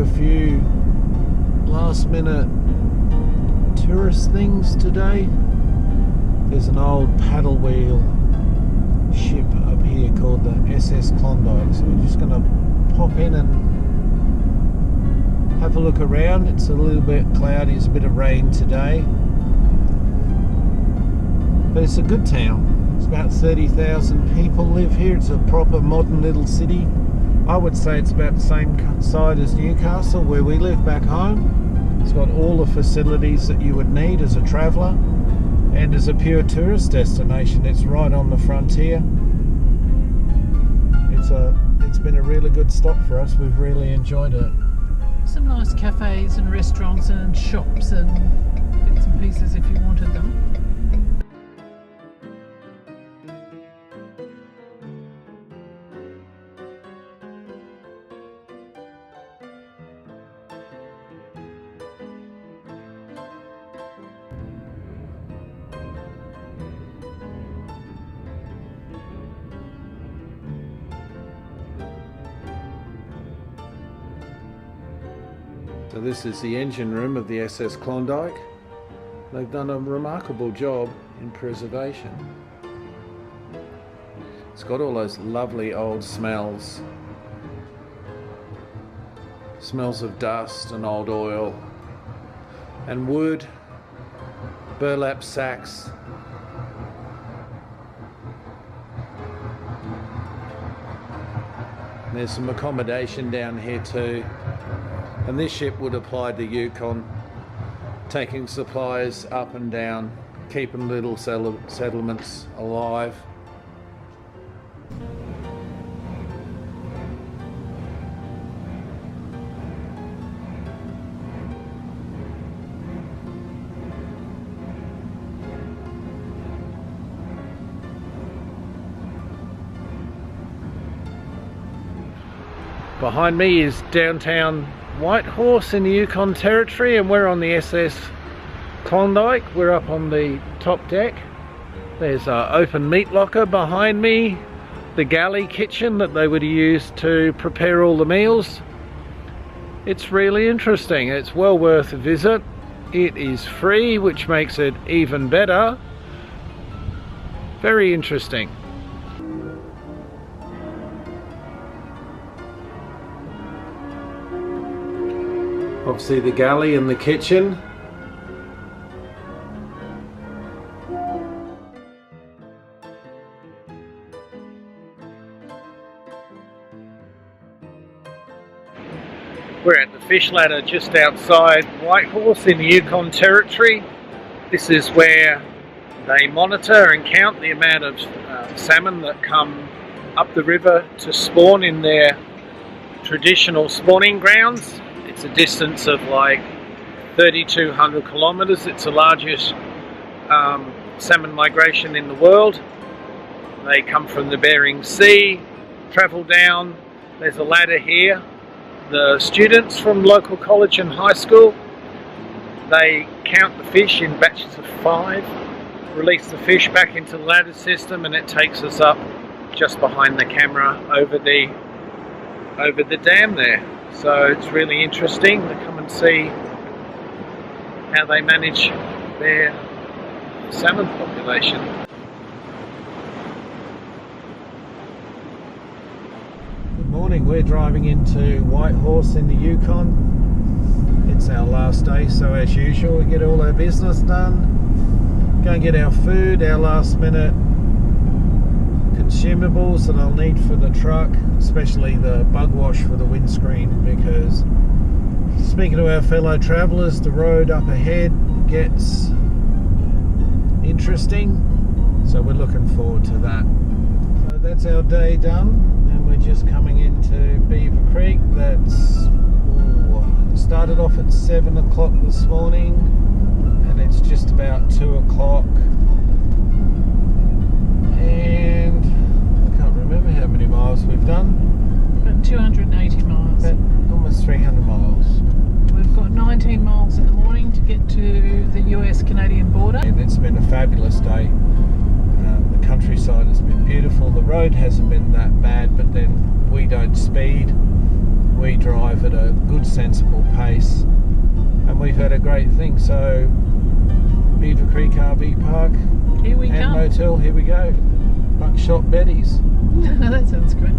A few last minute tourist things today. There's an old paddle wheel ship up here called the SS Klondike, so we're just going to pop in and have a look around. It's a little bit cloudy, it's a bit of rain today, but it's a good town. It's about 30,000 people live here. It's a proper modern little city. I would say it's about the same side as Newcastle, where we live back home. It's got all the facilities that you would need as a traveller, and as a pure tourist destination, it's right on the frontier. It's been a really good stop for us. We've really enjoyed it. Some nice cafes and restaurants and shops and bits and pieces if you wanted them. So this is the engine room of the SS Klondike. They've done a remarkable job in preservation. It's got all those lovely old smells. Smells of dust and old oil and wood, burlap sacks. And there's some accommodation down here too. And this ship would apply to Yukon, taking supplies up and down, keeping little settlements alive. Behind me is downtown Whitehorse in the Yukon Territory, and we're on the SS Klondike. We're up on the top deck. There's an open meat locker behind me, the galley kitchen that they would use to prepare all the meals. It's really interesting. It's well worth a visit. It is free, which makes it even better. Very interesting. Obviously the galley and the kitchen. We're at the Fishladder just outside Whitehorse in the Yukon Territory. This is where they monitor and count the amount of salmon that come up the river to spawn in their traditional spawning grounds. It's a distance of like 3,200 kilometres. It's the largest salmon migration in the world. They come from the Bering Sea, travel down. There's a ladder here. The students from local college and high school, they count the fish in batches of 5, release the fish back into the ladder system, and it takes us up just behind the camera over the dam there. So it's really interesting to come and see how they manage their salmon population. Good morning, we're driving into Whitehorse in the Yukon. It's our last day, so as usual we get all our business done, go and get our food, our last minute consumables that I'll need for the truck, especially the bug wash for the windscreen, because speaking to our fellow travellers, the road up ahead gets interesting, so we're looking forward to that. So that's our day done, and we're just coming into Beaver Creek. That's started off at 7 o'clock this morning, and it's just about 2 o'clock. And I can't remember how many miles we've done. About 280 miles. About almost 300 miles. We've got 19 miles in the morning to get to the US-Canadian border. And it's been a fabulous day. The countryside has been beautiful. The road hasn't been that bad, but then we don't speed. we drive at a good, sensible pace, and we've had a great thing. So, Beaver Creek RV Park Here we and come. Motel, here we go. Buckshot Betty's. That sounds great.